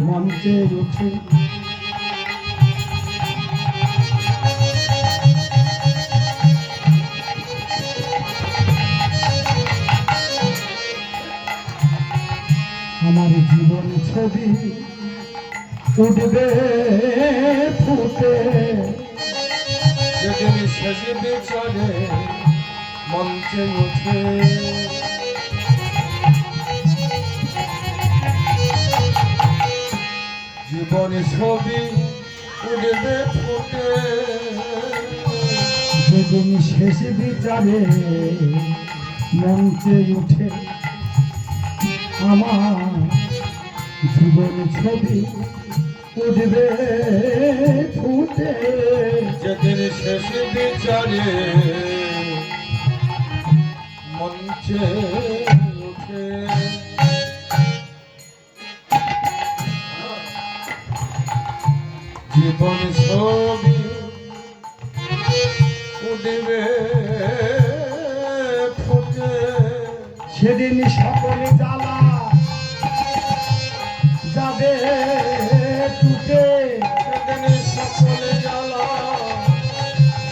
মঞ্চে উঠে আমার জীবন ছবি উঠবে ফুটে যেদিন শেষ বিচারে মঞ্চে উঠে জীবন ছবি উঠবে ফুটে যেদিন শেষ বিচারে মঞ্চে উঠে আমার জীবন ছবি উঠবে ফুটে যেদিন শেষ বিচারে মঞ্চে উঠে জীবন ছবি উঠবে ফুটে সেদিন সকলে জ্বালা যাবে টুটে সেদিন সকলে জ্বালা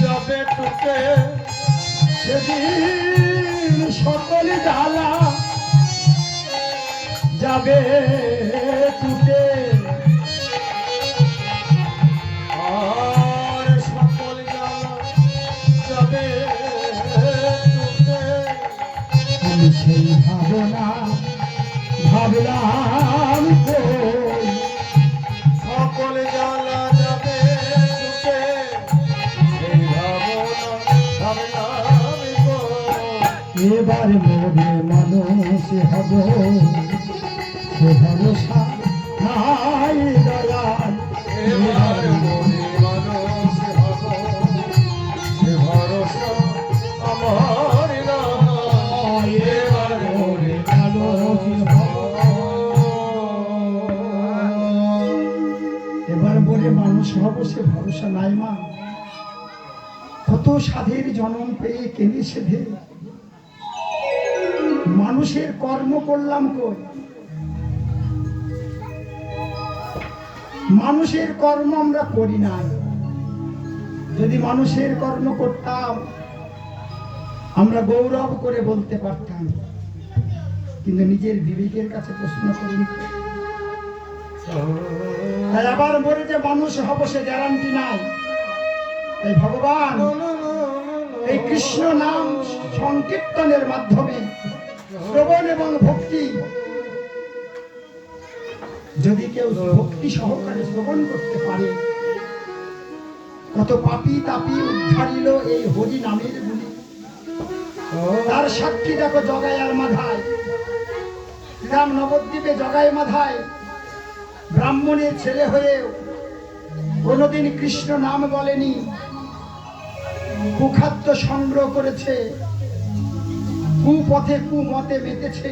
যাবে টুটে সেদিন সকলে জ্বালা যাবে টুটে আর সকল জ্বালা যাবে টুটে আমি সেই ভাবনা ভাবলাম কই সকল জ্বালা যাবে টুটে সেই ভাবনা ভাবলাম গো এবার মোরে মানুষ হব সে ভরসা নাই দয়াল এবার মনে মানুষ হব সে ভরসা আমার নাই এবার মনে মানুষ হব এবার বলে মানুষ হব সে ভরসা নাই মা কত সাধের জন্ম পেয়ে কেনে সেধে মানুষের কর্ম করলাম কই মানুষের কর্ম আমরা করি না যদি মানুষের কর্ম করতাম আমরা গৌরব করে বলতে পারতাম কিন্তু নিজের বিবেকের কাছে প্রশ্ন করি তাই আবার বলে যে মানুষ হব সে গ্যারান্টি নাই তাই ভগবান এই কৃষ্ণ নাম সংকীর্তনের মাধ্যমে শ্রবণ এবং ভক্তি যদি কেউ ভক্তি সহকারে শ্রবণ করতে পারে কত পাপী তাপী উদ্ধারিল এই হরি নামের গুলি তার সাক্ষী দেখো জগাইয়ার মাথায় শ্রীরাম নবদ্বীপে জগাই মাথায় ব্রাহ্মণের ছেলে হয়েও কোনোদিন কৃষ্ণ নাম বলেনি কুখাদ্য সংগ্রহ করেছে কুপথে কুমতে মেতেছে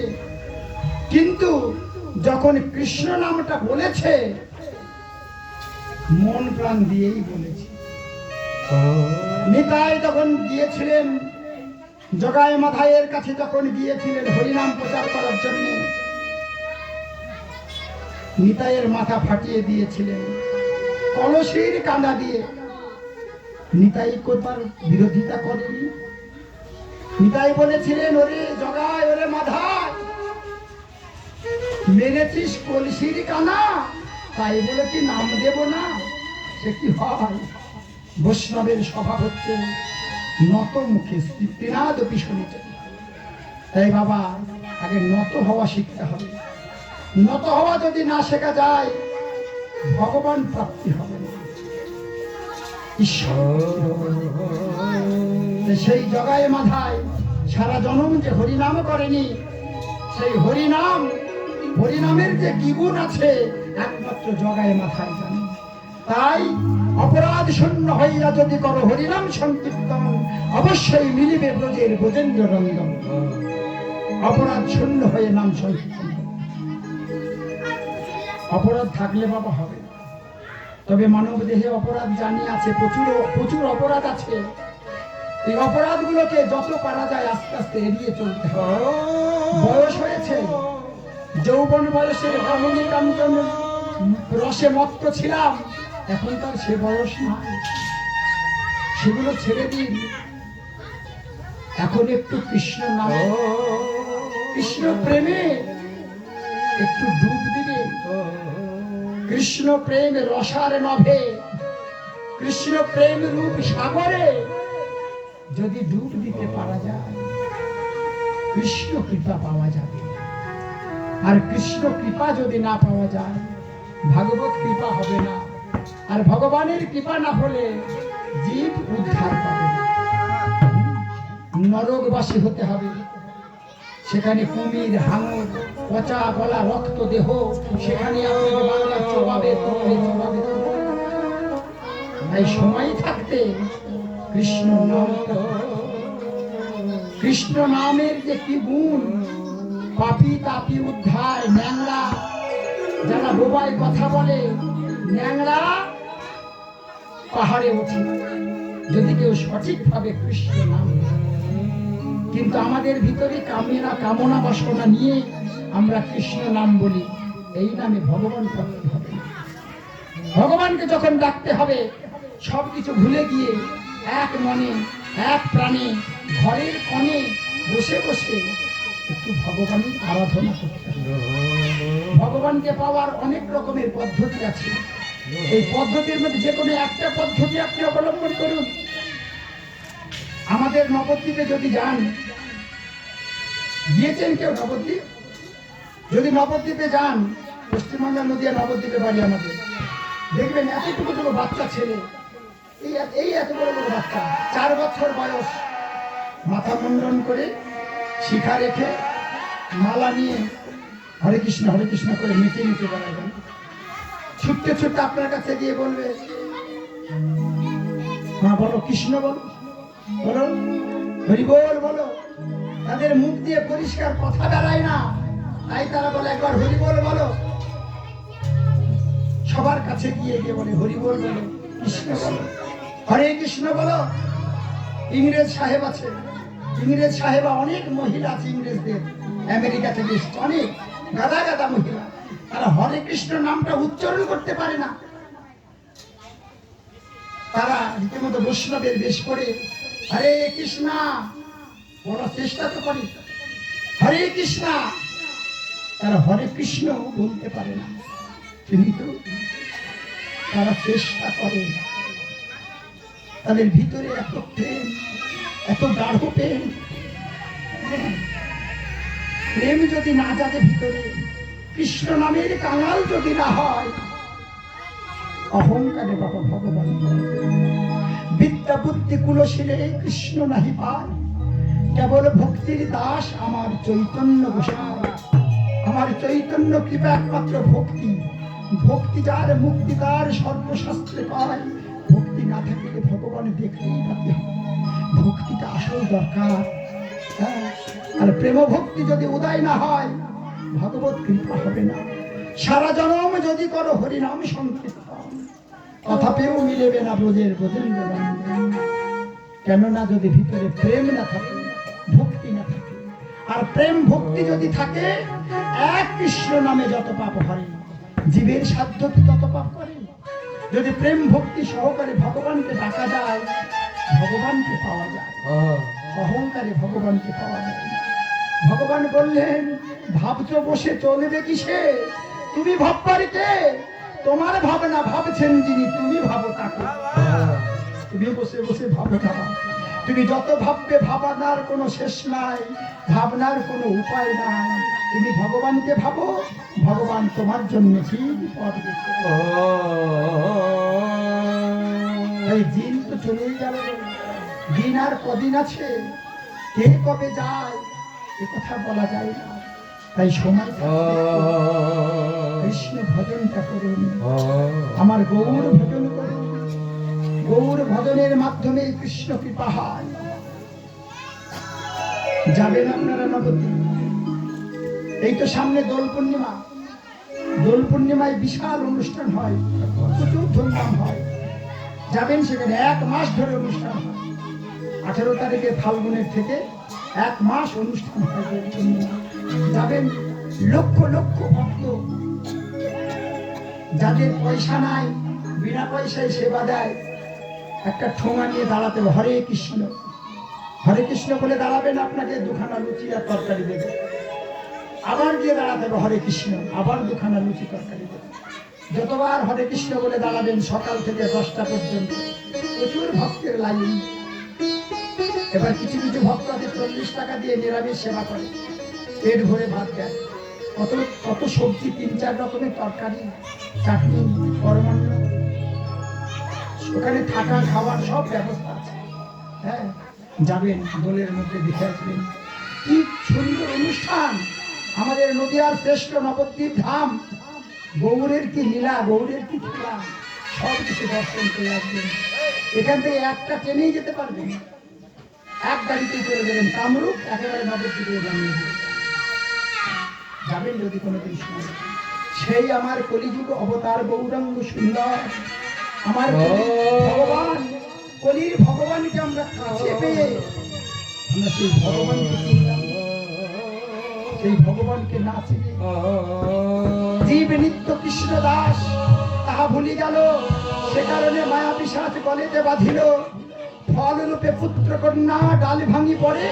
কিন্তু যখন কৃষ্ণ নামটা বলেছে মন প্রাণ দিয়েই বলেছে নিতাই যখন গিয়েছিলেন জগাই মাথায়ের কাছে যখন গিয়েছিলেন হরিনাম প্রচার করার জন্য নিতাইয়ের মাথা ফাটিয়ে দিয়েছিলেন কলসির কাঁদা দিয়ে নিতাই কোথার বিরোধিতা করেনি নিতাই বলেছিলেন ওরে জগাই ওরে মাথায় মেরেছিস কলসির কানা তাই বলে কি নাম দেব না সে কি হয় বৈষ্ণবের স্বভাব হচ্ছে নত মুখে তৃণাদ পিছনিতে তাই বাবা আগে নত হওয়া শিখতে হবে নত হওয়া যদি না শেখা যায় ভগবান প্রাপ্তি হবে না ঈশ্বর সেই জগায় মাথায় সারা জনম যে হরিনাম করেনি সেই হরিনামের যে কি গুণ আছে একমাত্র জগায় মাথায় জানে তাই অপরাধ শূন্য হইয়া যদি করো হরিনাম সংকীর্তন অবশ্যই মিলিবে ব্রজের ব্রজেন্দ্র রঞ্জন অপরাধ শূন্য হয়ে নাম সংকীর্তন অপরাধ থাকলে বাবা হবে তবে মানব দেহে অপরাধ জানি আছে প্রচুর প্রচুর অপরাধ আছে এই অপরাধগুলোকে যত পারা যায় আস্তে আস্তে এড়িয়ে চলতে হবে বয়স হয়েছে যৌবন বয়সের কামিনী কাঞ্চন রসে মত্ত ছিলাম, এখন তার সে বয়স নাই, সেগুলো ছেড়ে দিন। এখন একটু কৃষ্ণ নামে, কৃষ্ণ প্রেমে একটু ডুব দিবেন। কৃষ্ণ প্রেম রসার নভে, কৃষ্ণ প্রেম রূপ সাগরে যদি ডুব দিতে পারা যায়, কৃষ্ণ কৃপা পাওয়া যাবে। আর কৃষ্ণ কৃপা যদি না পাওয়া যায়, ভাগবত কৃপা হবে না। আর ভগবানের কৃপা না হলে জীব উদ্ধার পাবে না, নরকবাসী হতে হবে। সেখানে কুমির, হাঙর, পচা গলা, রক্ত দেহ, সেখানে আপনাকে বাংলা চোবাবে, চোবাবে। তাই সময় থাকতে কৃষ্ণ নাম, কৃষ্ণ নামের যে কি গুণ, পাপি তাপি উদ্ধার। ন্যাংরা যারা বোবায় কথা বলে, ন্যাংরা পাহাড়ে ওঠে যদি কেউ সঠিকভাবে কৃষ্ণ নাম। কিন্তু আমাদের ভিতরে কামনা বাসনা নিয়ে আমরা কৃষ্ণ নাম বলি, এই নামে ভগবান প্রাপ্তি হবে না। ভগবানকে যখন ডাকতে হবে, সবকিছু ভুলে গিয়ে এক মনে এক প্রাণে ঘরের কোণে বসে বসে একটু ভগবানের আরাধনা করতে হবে। ভগবানকে পাওয়ার অনেক রকমের পদ্ধতি আছে। এই পদ্ধতির মধ্যে যে কোনো একটা পদ্ধতি আপনি অবলম্বন করুন। আমাদের নবদ্বীপে যদি যান, গিয়েছেন কেউ নবদ্বীপ? যদি নবদ্বীপে যান, পশ্চিমবাংলার নদীয়া নবদ্বীপে বাড়ি আমাদের, দেখবেন এতটুকু বাচ্চা ছেলে, এই এত বড় বড় বাচ্চা, 4 বছর বয়স, মাথা মুন্ডন করে, শিখা রেখে, মালা নিয়ে হরে কৃষ্ণ করে মেতে নিতে বেড়াবেন। ছুটতে ছুটতে আপনার কাছে গিয়ে বলবে, মা বলো কৃষ্ণ বলো, বলো হরি বল বলো। তাদের মুখ দিয়ে পরিষ্কার কথা বেড়ায় না, তাই তারা বলে একবার হরি বল বলো। সবার কাছে গিয়ে গিয়ে বলে হরি বল বলো, কৃষ্ণ বলো, হরে কৃষ্ণ বলো। ইংরেজ সাহেব আছে, ইংরেজ সাহেবা অনেক মহিলা আছে ইংরেজদের, আমেরিকা থেকে অনেক গাদা গাদা মহিলা, তারা হরে কৃষ্ণ নামটা উচ্চারণ করতে পারে না। তারা রীতিমতো বৈষ্ণবের বেশ করে হরে কৃষ্ণ বলার চেষ্টা তো করে, হরে কৃষ্ণ, তারা হরে কৃষ্ণ বলতে পারে না, কিন্তু তারা চেষ্টা করে। তাদের ভিতরে এত প্রেম, এত গাঢ় প্রেম। প্রেম যদি না যাবে ভিতরে, কৃষ্ণ নামের কাঙাল যদি না হয়, অহংকারে বাবা ভগবান বিদ্যা বুদ্ধি কুলশীলে কৃষ্ণ নাহি পায়। কেবল ভক্তির দাস আমার চৈতন্য গোসাই। আমার চৈতন্য কৃপা একমাত্র ভক্তি, ভক্তি যার মুক্তি তার সর্বশাস্ত্রে পায়। ভক্তি না থাকলে ভগবান দেখতেই পাবে, ভক্তিটা আসল দরকার। আর প্রেম ভক্তি যদি উদয় না হয়, ভগবত কৃপা হবে না। সারা জনম যদি করো হরিনাম সংকীর্তন, তথাপিও মিলেবে না ব্রজের ব্রজেন্দ্র নন্দন। কেননা যদি ভিতরে প্রেম না থাকে, ভক্তি না থাকে। আর প্রেম ভক্তি যদি থাকে, এক কৃষ্ণ নামে যত পাপ হয়, জীবের সাধ্য কি তত পাপ করে। যদি প্রেম ভক্তি সহকারে ভগবানকে ডাকা যায়, ভগবানকে পাওয়া যায়। অহংকারে ভগবানকে পাওয়া যায় না। ভগবান বললেন, ভাবছো বসে চলবে কিসে, তুমি ভাববার কে? তোমার ভাবনা ভাবছেন যিনি, তুমি ভাবো তাকে। তুমি বসে বসে ভাবো না, তুমি যত ভাববে ভাবনার কোনো শেষ নাই, ভাবনার কোনো উপায় নাই। তুমি ভগবানকে ভাবো, ভগবান তোমার জন্য ঠিক পথ দেখাবে। এই দিন তো চলেই গেল, দিন আর কদিন আছে, কে কবে যায় এ কথা বলা যায় না। তাই সময় কৃষ্ণ ভজনটা করুন, আমার গৌর ভজন করুন। গৌর ভজনের মাধ্যমে কৃষ্ণ কৃপা হয়। যাবেন আপনারা নবদ্বীপ, এই তো সামনে দোল পূর্ণিমা। দোল পূর্ণিমায় বিশাল অনুষ্ঠান হয়, প্রচুর ধুমধাম হয়। যাবেন সেখানে, 1 মাস ধরে অনুষ্ঠান হয়। 18 তারিখে ফাল্গুনের থেকে 1 মাস অনুষ্ঠান হয় দোল পূর্ণিমা। যাবেন, লক্ষ লক্ষ ভক্ত, যাদের পয়সা নাই, বিনা পয়সায় সেবা দেয়, একটা ঠোঙা নিয়ে দাঁড়াতে হবে, হরে কৃষ্ণ হরে কৃষ্ণ বলে দাঁড়াবেন, আপনাকে দুখানা লুচি আর তরকারি দেবে। আবার গিয়ে দাঁড়াতে হবে, হরে কৃষ্ণ, আবার দুখানা লুচি তরকারি দেবে। যতবার হরে কৃষ্ণ বলে দাঁড়াবেন, সকাল থেকে 10টা পর্যন্ত প্রচুর ভক্তের লাইন। এবার কিছু কিছু ভক্ত আছে 40 টাকা দিয়ে নিরামিষ সেবা করে, পেট ভরে ভাত দেয়, কত কত সবজি, 3-4 রকমের তরকারি, চাটনি, পরমান্ন, ওখানে থাকা খাওয়ার সব ব্যবস্থা আছে। হ্যাঁ, যাবেন, দোলের মধ্যে দেখে আসবেন, কি সুন্দর অনুষ্ঠান। আমাদের নদিয়ার শ্রেষ্ঠ নবদ্বীপ ধাম, গৌরের কি লীলা, গৌরের কি খেলা, সব কিছু দর্শন করে আসবেন। এখান থেকে একটা ট্রেনেই যেতে পারবেন, এক গাড়িতেই চলে যাবেন কামরূপ, একেবারে নবদ্বীপে জানিয়ে দেবেন। যাবেন যদি কোনোদিন সময়। সেই আমার কলিযুগ অবতার গৌরাঙ্গ সুন্দর, আমার ভগবান, কলির ভগবানকে আমরা কাছে পেয়ে আমরা সেই ভগবানকে চিনলাম, সেই ভগবানকে না চিনি জীব নিত্য কৃষ্ণ দাস তাহা ভুলি গেল, সে কারণে মায়া পিশাচ গলেতে বাঁধিল। ফল রূপে পুত্র কন্যা ডাল ভাঙি পড়ে,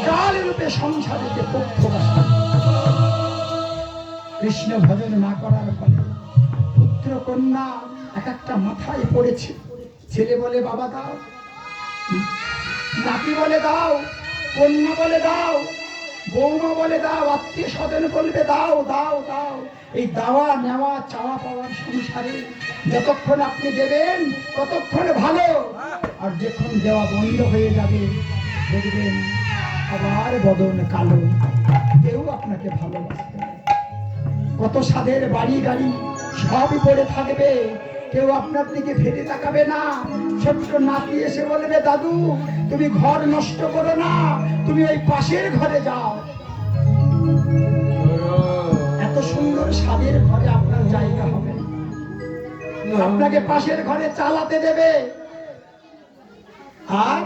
কাল রূপে সংসারেতে পক্ষ বাসা। কৃষ্ণ ভজন না করার ফলে পুত্র কন্যা এক একটা মাথায় পড়েছে। ছেলে বলে বাবা দাও, নাতি বলে দাও, কন্যা বলে দাও, বৌমা বলে দাও, আত্মীয় স্বজন বলবে দাও দাও দাও। এই দাওয়া নেওয়া চাওয়া পাওয়ার সংসারে যতক্ষণ আপনি দেবেন ততক্ষণ ভালো, আর যখন দেওয়া বন্ধ হয়ে যাবে দেখবেন আবার বদন কালো, কেউ আপনাকে ভালোবাসবে না। কত সাধের বাড়ি গাড়ি সবই পড়ে থাকবে, কেউ আপনার দিকে ফিরে তাকাবে না। ছোট্ট নাতি এসে বলবে দাদু তুমি ঘর নষ্ট করো না, তুমি ওই পাশের ঘরে যাও। এত সুন্দর স্বাদের ঘরে আপনার জায়গা হবে, আপনাকে পাশের ঘরে চালাতে দেবে। আর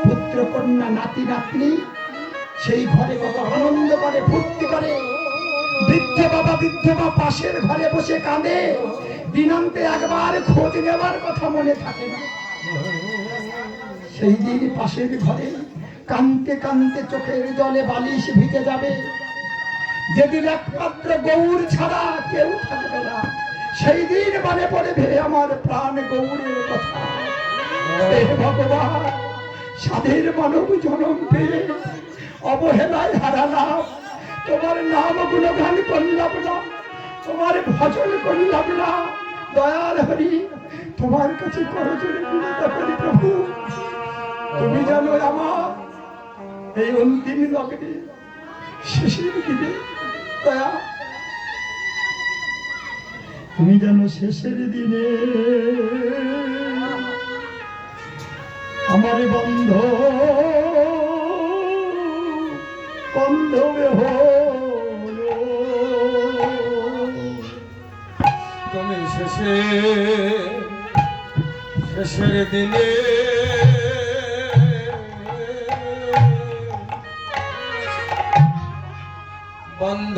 পুত্র কন্যা নাতি নাতনি সেই ঘরে কত আনন্দ করে, ফুর্তি করে। বৃদ্ধ বাবা বৃদ্ধ মা পাশের ঘরে বসে কাঁদে, দিনান্তে একবার খোঁজ নেবার কথা মনে থাকে না। সেই দিন পাশের ঘরে কাঁদতে কাঁদতে চোখের জলে বালিশ ভিজে যাবে। যেদিন একমাত্র গৌর ছাড়া কেউ থাকবে না, সেই দিন মনে পড়বে আমার প্রাণ গৌরের কথা। হে ভগবান, সাধের মানব জনম পেয়ে অবহেলায় হারালাম, তোমার নাম গুণগান করলাম না, তোমার ভজন করলাম না। দয়াল হরি, তোমার কাছে করজোড়ে বিনতি করি প্রভু, তুমি জানো আমার এই অন্তিম লগ্নে শেষের দিনে, দয়া তুমি জানো শেষের দিনে আমার বন্ধ বান্ধবে হলো। তুমি শেষের দিনে বন্ধ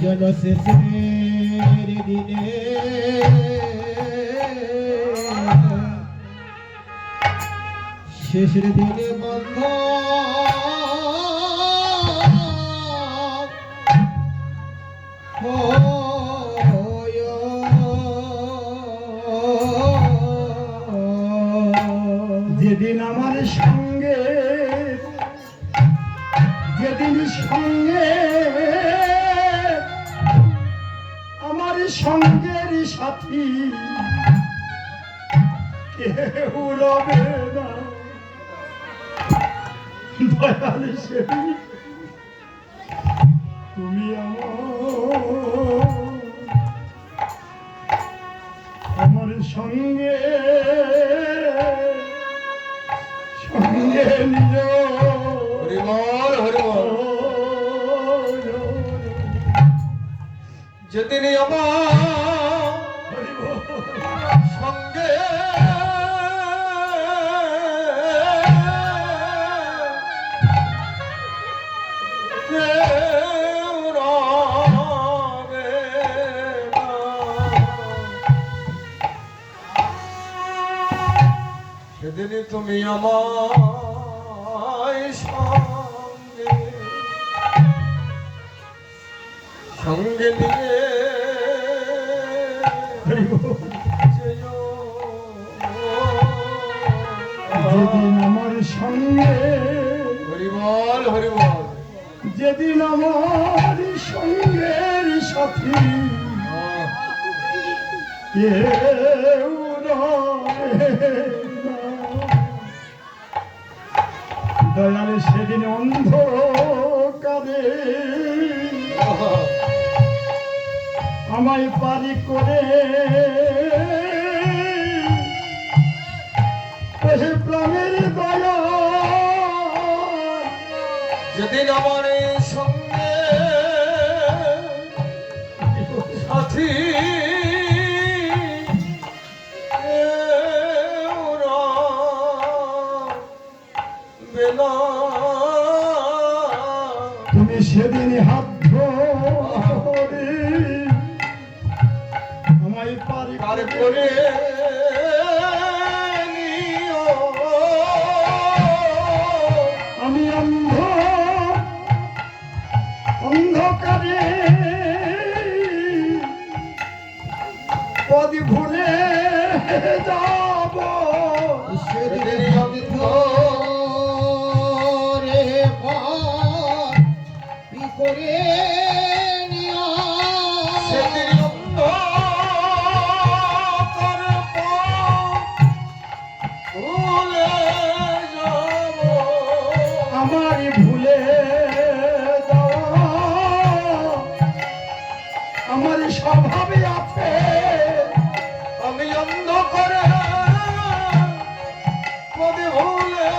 জন শেষের দিনে শেষের দিনে বন্ধ যেদিন আমার সঙ্গে, যেদিন সঙ্গে আমার সঙ্গের সাথী কেউ রবে না, দয়াল সেদিন তুমি আমার সঙ্গে সঙ্গে নিজ। হরিবল হরিবল। যেদিন আমার সঙ্গে সেদিন তুমি আমায় সঙ্গে সঙ্গে নিয়ে যেও। যেদিন আমার সঙ্গে হরিবল হরিবল। যেদিন আমার সঙ্গের সাথী কেউ রবে না। দয়াল সেদিন অন্ধকারে আমায় পারি করে ওহে প্রাণের দয়া যেদিন আমার সঙ্গে সাথী কেউ রবে না। তুমি সেদিন হাত ধরে আমায় পারি পার করে নিও। আমি অন্ধকারে পদ ভুলে যাব সেদিন অন্তরে পাপি করে নিও। সেদিন অন্ধকার ভুলে যাব। আমার ভুলে যাওয়া আমার স্বভাবে আছে আমি অন্ধকারে পদে ভুলে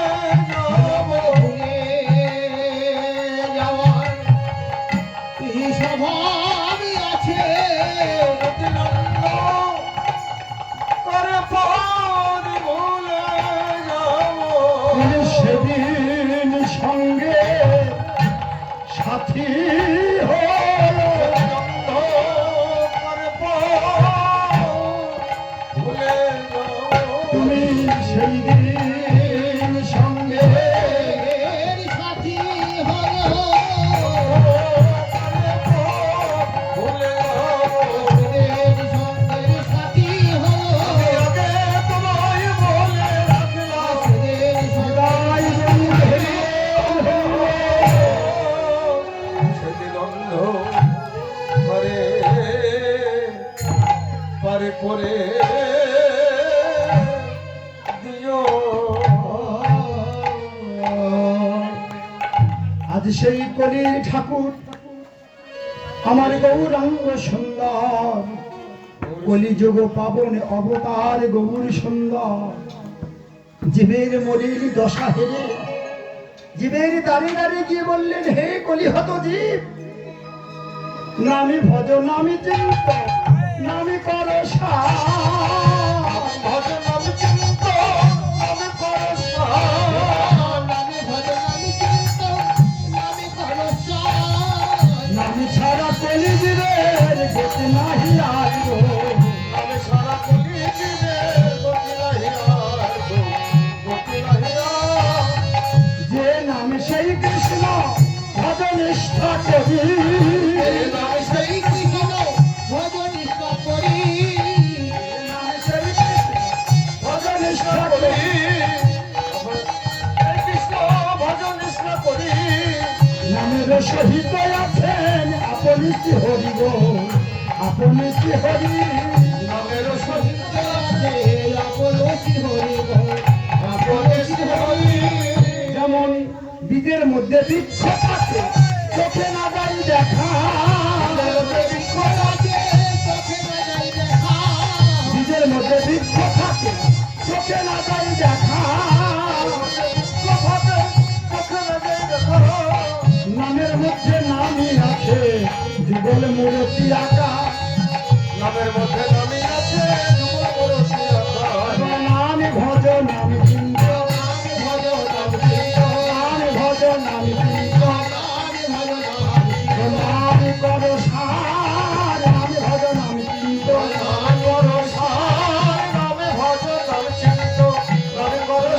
যাব। ভুলে যাওয়ার কি স্বভাবই আছে। সেদিন অন্ধকার পদ ভুলে যাব। তুমি সেদিন সঙ্গে সাথী হয়ে তুমি সেই দিন সঙ্গে এর সাথী হলো এর সঙ্গের সাথী হলো এর সদাই পারে করে দিও। আজ সেই কলির ঠাকুর আমার গৌরাঙ্গ সুন্দর কলিযুগ পাবন অবতার গৌর সুন্দর জীবের মলির দশা হেরে জীবের দাঁড়িয়ে দাঁড়িয়ে গিয়ে বললেন হে কলিহত জীব নামি ভজ নামি চিন্ত নামি কর ভজন আমি চিন্ত আমি করসা। নামে ভজন আমি চিন্ত নামে করসা। নামি ছাড়া কলি জীবের গতি নাহি আর গো। আমি সারা কলি দিবে গতি নাহিয়ার গো, গতি নাহিয়ার। যে নাম সেই কৃষ্ণ ভজ নিষ্ঠা করি নামে সেই কৃষ্ণ ভজন নিষ্ঠা করি। নাম সেই কৃষ্ণ ভজ নিষ্ঠা করি এই কৃষ্ণ ভজন নিষ্ঠা করি। নামের সহিত আছেন আপনি শ্রী হরি গো আপনি শ্রী হরি নামের সহিত আছে আপন শ্রী হরি গো আপন শ্রী হরি। যেমন বীজের মধ্যে বৃক্ষ থাকে চোখে না যাই দেখা বৃক্ষ থাকে চোখে না যাই দেখা। বীজের মধ্যে বৃক্ষ থাকে চোখে না যাই দেখা কথাতে চোখে লাগে দেখো। নামের মধ্যে নামই আছে যুগল মূর্তি আঁকা নামের মধ্যে নামি আছে যুগ মূর্তি আঁকা। নাম ভজ নাম চিন্ত নামে ভজন আমি চিন্ত নাম ভজ নাম চিন্ত নামে ভজন আমি চিন্ত নাম কর সার নাম ভজ নাম চিন্ত নাম করো সার, নামে ভজন নাম চিন্ত, নামে করো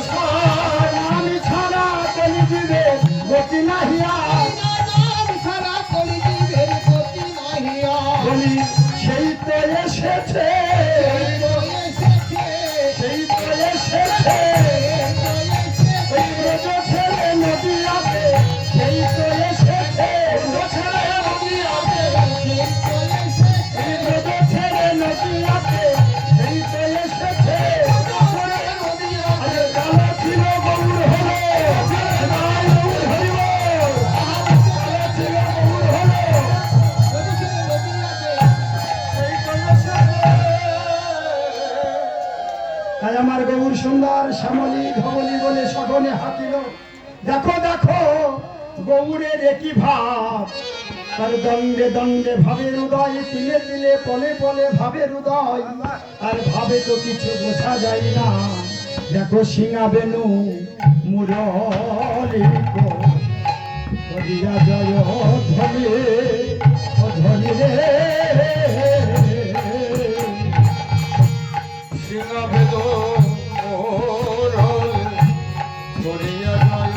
সুন্দর শ্যামলী ধবলি বলে সগনে হাঁকিল। দেখো দেখো গৌরের একই ভাব, তার দণ্ডে দণ্ডে ভাবের উদয়, তিলে তিলে পলে পলে ভাবের উদয়, আর ভাবে তো কিছু বোঝা যায় না। দেখো সিঙা বেনু মুরলি করিয়া জয় ধ্বনি ধ্বনি রে। সিংহ ভেদ ছড়িয়া যায়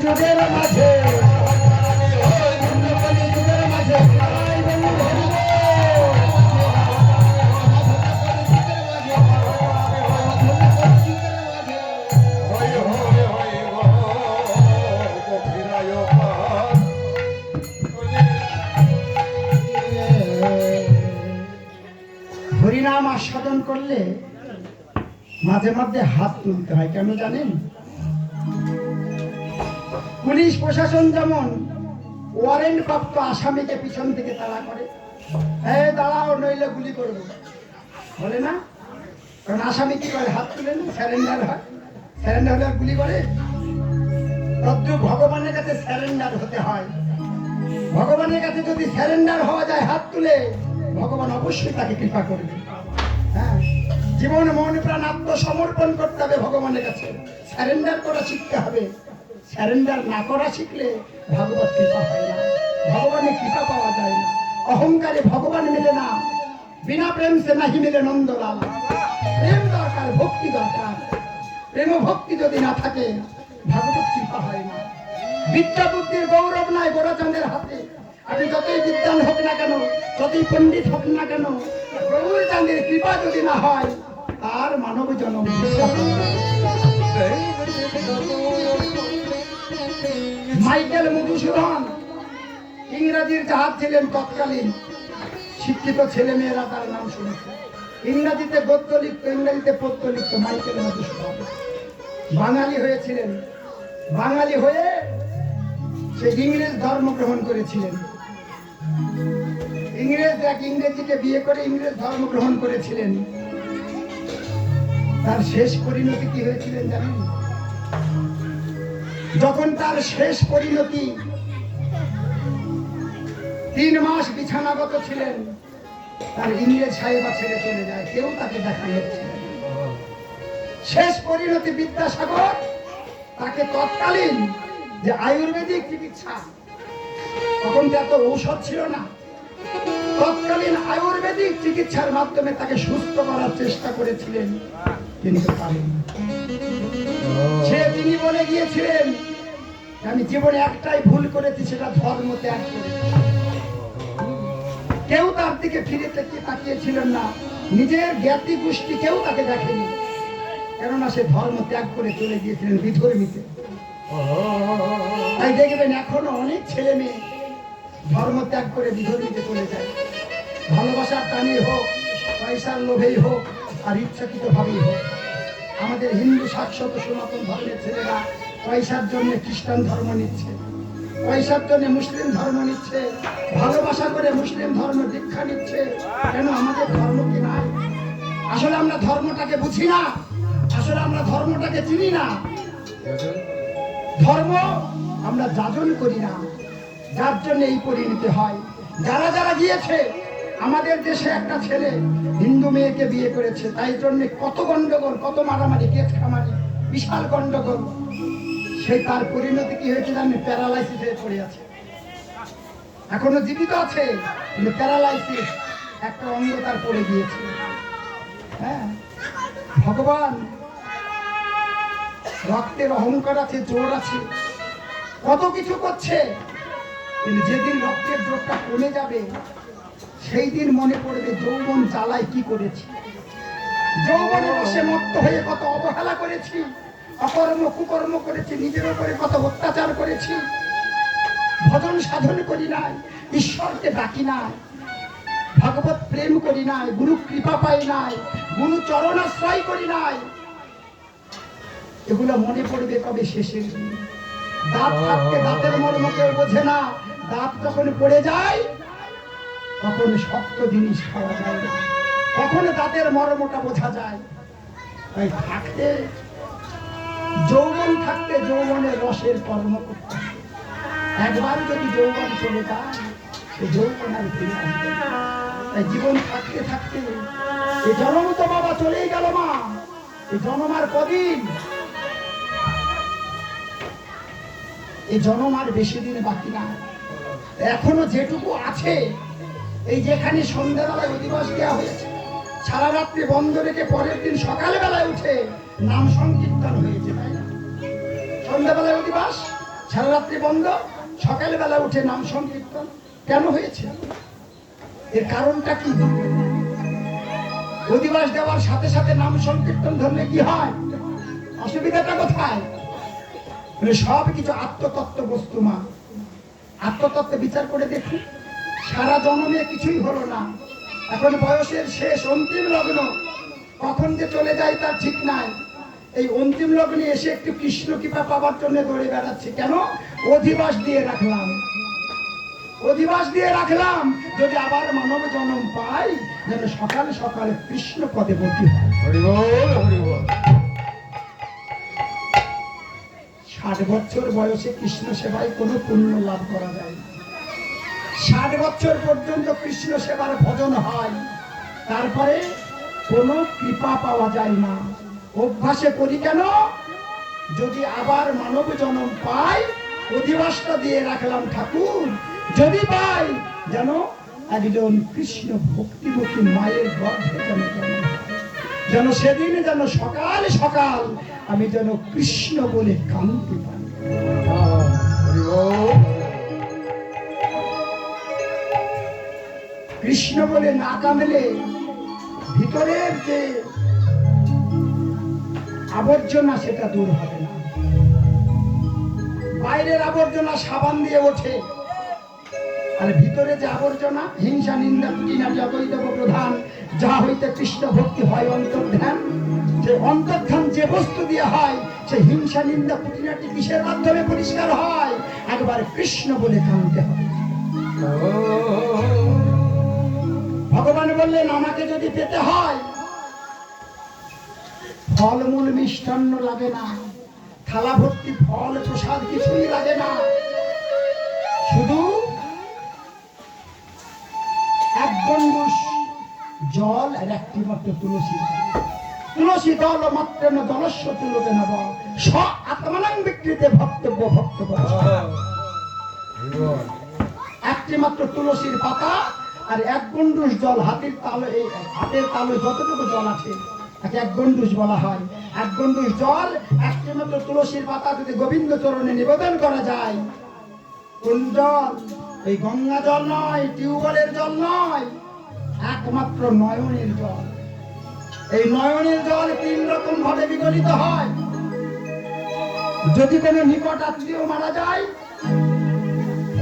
যুগের মাঝে যুগের মাঝে হরিনাম আস্বাদন করলে মাঝে মাঝে হাত তুলতে হয়, কেন জানেন? পুলিশ প্রশাসন যেমন ওয়ারেন্ট প্রাপ্ত আসামিকে পিছন থেকে তাড়া করে, এই দাঁড়াও নইলে গুলি করবো, বলে না? কারণ আসামি কি করে? হাত তুলে না, স্যারেন্ডার হয়। স্যারেন্ডার হলে আর গুলি করে? তদ্রুপ ভগবানের কাছে স্যারেন্ডার হতে হয়। ভগবানের কাছে যদি স্যারেন্ডার হওয়া যায় হাত তুলে, ভগবান অবশ্যই তাকে কৃপা করবে। হ্যাঁ, জীবন মন প্রাণ আত্মসমর্পণ করতে হবে ভগবানের কাছে, স্যারেন্ডার করা শিখতে হবে। স্যারেন্ডার না করা শিখলে ভগবত কৃপা হয় না, ভগবানের কৃপা পাওয়া যায় না। অহংকারে ভগবান মিলে না, বিনা প্রেম সে নাহি মিলে নন্দলাল। প্রেম দরকার, ভক্তি দরকার। প্রেম ভক্তি যদি না থাকে ভগবত কৃপা হয় না। বিদ্যা বুদ্ধির গৌরব নাই গোরাচাঁদের হাতে। আপনি যতই বিদ্যান হোক না কেন, যতই পণ্ডিত হোক না কেন, গৌরচাঁদের কৃপা যদি না হয় তার মানব জন্ম। মাইকেল মধুসূদন ইংরাজির জাহাজ ছিলেন তৎকালীন, শিক্ষিত ছেলে মেয়েরা তার নাম শুনেছে। ইংরাজিতে গদ্য লিখত, ইংরাজিতে পদ্য লিখত মাইকেল মধুসূদন। বাঙালি হয়েছিলেন, বাঙালি হয়ে সে ইংরেজ ধর্ম গ্রহণ করেছিলেন। ইংরেজ এক ইংরেজিকে বিয়ে করে ইংরেজ ধর্ম গ্রহণ করেছিলেন। তার শেষ পরিণতি কি হয়েছিলেন জানেন? যখন তার শেষ পরিণতি 3 মাস বিছানাগত ছিলেন, তার ইংরেজ সাহেবা ছেড়ে চলে যায়, কেউ তাকে দেখা যাচ্ছে। শেষ পরিণতি বিদ্যাসাগর তাকে তৎকালীন যে আয়ুর্বেদিক চিকিৎসা, তখন তো এত ঔষধ ছিল না, তৎকালীন আয়ুর্বেদিক চিকিৎসার মাধ্যমে তাকে সুস্থ করার চেষ্টা করেছিলেন, কিন্তু পারেননি। তিনি বলে গিয়েছিলেন, আমি জীবনে একটাই ভুল করেছি, সেটা ধর্ম ত্যাগ করেছি। কেউ তার দিকে ফিরে তাকিয়েছিলেন না, নিজের জ্ঞাতি গোষ্ঠী কেউ তাকে দেখেনি, কেননা সে ধর্ম ত্যাগ করে চলে গিয়েছিলেন বিধর্মীতে। তাই দেখবেন এখনো অনেক ছেলে মেয়ে ধর্ম ত্যাগ করে বিধর্মীতে চলে যায়। ভালোবাসার টানেই হোক, পয়সার লোভেই হোক, আর ইচ্ছাকৃত ভাবেই হোক। আমাদের হিন্দু শাশ্বত সনাতন ধর্মের ছেলেরা পয়সার জন্য খ্রিস্টান ধর্ম নিচ্ছে, পয়সার জন্য মুসলিম ধর্ম নিচ্ছে, ভালোবাসা করে মুসলিম ধর্ম দীক্ষা নিচ্ছে। কেন? আমাদের ধর্ম কি নাই? আসলে আমরা ধর্মটাকে বুঝি না, আসলে আমরা ধর্মটাকে চিনি না। ধর্ম আমরা যাজন করি না, যার জন্য এই পরিণতি হয়। যারা যারা গিয়েছে আমাদের দেশে একটা ছেলে হিন্দু মেয়েকে বিয়ে করেছে, তাই জন্য কত গন্ডগোল, কত মারামারি, কেস খামারি, বিশাল গন্ডগোল। সেই তার পরিণতি কি হয়েছে জানেন? প্যারালাইসিস হয়ে পড়ে আছে। এখনো জীবিত আছে কিন্তু প্যারালাইসিস, একটা অঙ্গ তার পড়ে গিয়েছে। হ্যাঁ, ভগবান রক্তের অহংকার আছে, জোর আছে, কত কিছু করছে, কিন্তু যেদিন রক্তের জোরটা কমে যাবে সেই দিন মনে পড়বে যৌবন জ্বালায় কি করেছি, যৌবনে বসে মত্ত হয়ে কত অবহেলা করেছি, অকর্ম কুকর্ম করেছি, নিজের উপরে কত অত্যাচার করেছি, ভজন সাধন করি নাই, ঈশ্বরকে ডাকি নাই, ভগবত প্রেম করি নাই, গুরু কৃপা পাই নাই, গুরু চরণাশ্রয় করি নাই। এগুলো মনে পড়বে কবে? শেষের দিন। দাঁত থাকতে দাঁতের মর্ম কেউ বোঝে না, দাঁত যখন পড়ে যায় তখন শক্ত জিনিস খাওয়া যায় না, তখন দাঁতের মর্মটা বোঝা যায়। তাই থাকতে, যৌবন থাকতে যৌবনের রসের কর্ম করতে হবে। একবার যদি যৌবন চলে যায় সে যৌবন আর ফিরে আসবে না। তাই জীবন থাকতে থাকতে, এই জন্ম তো বাবা চলেই গেল মা, এই জন্ম আর কদিন, এই জন্ম আর বেশি দিন বাকি না। এখনো যেটুকু আছে, এই যেখানে সন্ধ্যাবেলায় অধিবাস দেওয়া হয়েছে, সারা রাত্রি বন্ধ রেখে পরের দিন সকালবেলায় উঠে নাম সংকীর্তন হয়েছে, তাই না? সন্ধ্যাবেলায় অধিবাস, সারা রাত্রি বন্ধ, সকালবেলা উঠে নাম সংকীর্তন কেন হয়েছে? এর কারণটা কি? অধিবাস দেওয়ার সাথে সাথে নাম সংকীর্তন ধরলে কি হয়? অসুবিধাটা কোথায়? সব কিছু আত্মতত্ত্ব বস্তু মা, আত্মতত্ত্বে বিচার করে দেখুন। সারা জন্মে কিছুই হলো না, এখন বয়সের শেষ অন্তিম লগ্ন, কখন যে চলে যায় তার ঠিক নাই। এই অন্তিম লগ্নে এসে একটু কৃষ্ণ কৃপা পাওয়ার জন্য দৌড়ে বেড়াচ্ছে। কেন? অধিবাস দিয়ে রাখলাম, অধিবাস দিয়ে রাখলাম, যদি আবার মানব জন্ম পাই যেন সকাল সকালে কৃষ্ণ পদে বর্তি হয়। হরি বল, হরি বল। 60 বছর বয়সে কৃষ্ণ সেবায় কোনো পুণ্য লাভ করা যায় না। 60 বছর পর্যন্ত কৃষ্ণ সেবার ভজন হয়, তারপরে কোনো কৃপা পাওয়া যায় না। অভ্যাসে করি কেন? যদি আবার মানব জন্ম পাই, অধিবাসটা দিয়ে রাখলাম ঠাকুর, যদি পাই যেন একজন কৃষ্ণ ভক্তিমতী মায়ের গর্ভে যেন জন্ম হয়, যেন সেদিন যেন সকাল সকাল আমি যেন কৃষ্ণ বলে কাঁদতে পারি। হরি বল। কৃষ্ণ বলে না কাঁদলে ভিতরের যে আবর্জনা সেটা দূর হবে না। বাইরের আবর্জনা সাবান দিয়ে ওঠে, আর ভিতরে যে আবর্জনা, হিংসা নিন্দা ত্রুটিনাটি অবৈধব প্রধান, যা হইতে কৃষ্ণ ভক্তি হয় অন্তর্ধান, যে অন্তর্ধান যে বস্তু দিয়ে হয়, সে হিংসা নিন্দা ত্রুটিনাটি কিসের মাধ্যমে পরিষ্কার হয়? একবার কৃষ্ণ বলে কাঁদতে হবে। ভগবান বললেন আমাকে যদি পেতে হয় ফলমূল মিষ্টান্ন লাগে না, থালা ভর্তি ফল প্রসাদ কিছুই লাগে না, শুধু এক গণ্ডূষ জল আর একটি মাত্র তুলসী, তুলসী দল মাত্র দলস্য তুলবে নব স আত্মানাং বিকৃতে ভক্তব্য ভক্তব্য। একটি মাত্র তুলসীর পাতা আর এক গণ্ডূষ জল, হাতের তালু, এই হাতের তালু যতটুকু জল আছে তাকে এক গণ্ডূষ বলা হয়। এক গণ্ডূষ জল, একটি মাত্র তুলসীর পাতা যদি গোবিন্দ চরণে নিবেদন করা যায়, কোন জল? এই গঙ্গা জল নয়, টিউবওয়েলের জল নয়, একমাত্র নয়নের জল। এই নয়নের জল 3 রকম ভাবে বিগলিত হয়। যদি কোনো নিকট আত্মীয় মারা যায়,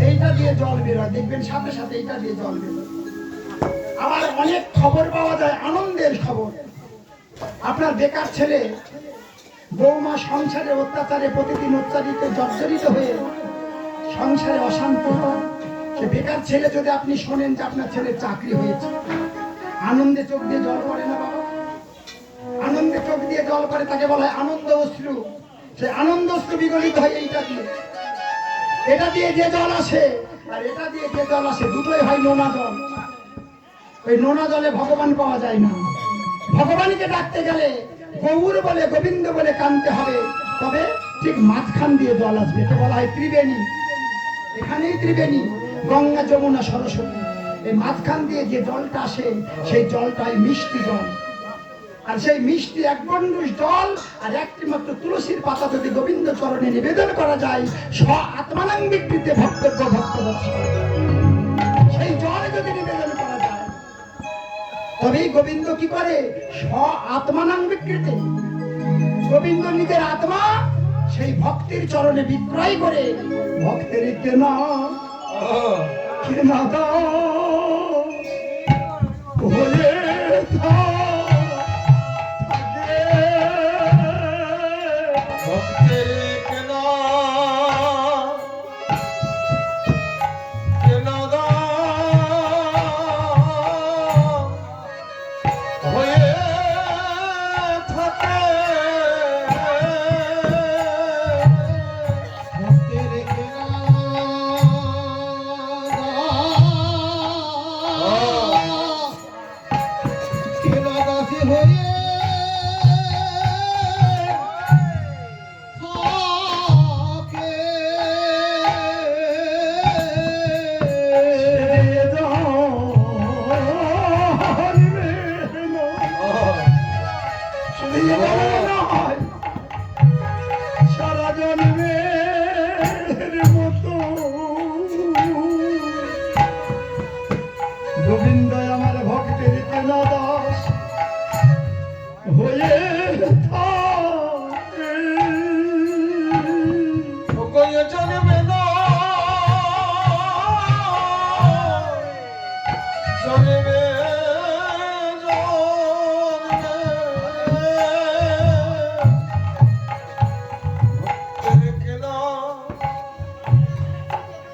এইটা দিয়ে জল বেরোয়, দেখবেন সাথে সাথে এইটা দিয়ে জল বেরোয়। আবার অনেক খবর পাওয়া যায়, আনন্দের খবর। আপনার বেকার ছেলে, বৌমা সংসারে অত্যাচারে প্রতিদিন অত্যাচারিত জর্জরিত হয়ে সংসারে অশান্তি হয়, সে বেকার ছেলে যদি আপনি শোনেন যে আপনার ছেলের চাকরি হয়েছে, আনন্দে চোখ দিয়ে জল পড়ে না বাবা? আনন্দে চোখ দিয়ে জল পড়ে, তাকে বলা হয় আনন্দ অশ্রু। সে আনন্দ অশ্রু বিগলিত হয় এইটা দিয়ে। এটা দিয়ে যে জল আসে আর এটা দিয়ে যে জল আসে, দুটোই হয় নোনা জল। ওই নোনা জলে ভগবান পাওয়া যায় না। ভগবানকে ডাকতে গেলে গৌর বলে গোবিন্দ বলে কানতে হবে, তবে ঠিক মাঝখান দিয়ে জল আসবে, এটা বলা হয় ত্রিবেণী। এখানেই ত্রিবেণী, গঙ্গা যমুনা সরস্বতী, এই মাঝখান দিয়ে যে জলটা আসে সেই জলটাই মিষ্টি জল। আর সেই মিষ্টি এক গণ্ডূষ জল আর একটি মাত্র তুলসীর পাতা যদি গোবিন্দ চরণে নিবেদন করা যায়, স্ব আত্মানাং বিকৃতে ভক্তব্য ভক্তবৎস, সেই জল যদি নিবেদন করা যায় তবেই গোবিন্দ কি করে, স্ব আত্মানাং বিকৃতে, গোবিন্দ নিজের আত্মা সেই ভক্তির চরণে বিক্রয় করে ভক্তের কেনা কেনা হয়ে ভক্তের কেনা কেনা হয়ে থাকে। ভক্তের কেনা কেনা দাসী হয়ে সারা জন্মের মতো গোবিন্দ আমার ভক্তের কেনা দাস হয়ে থাকে। ওকে জন্মে না জন্মে ভক্তের কেনা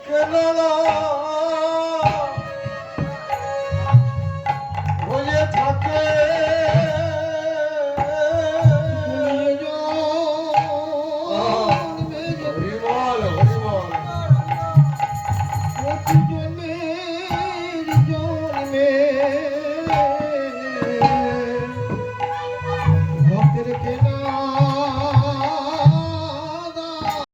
কেনা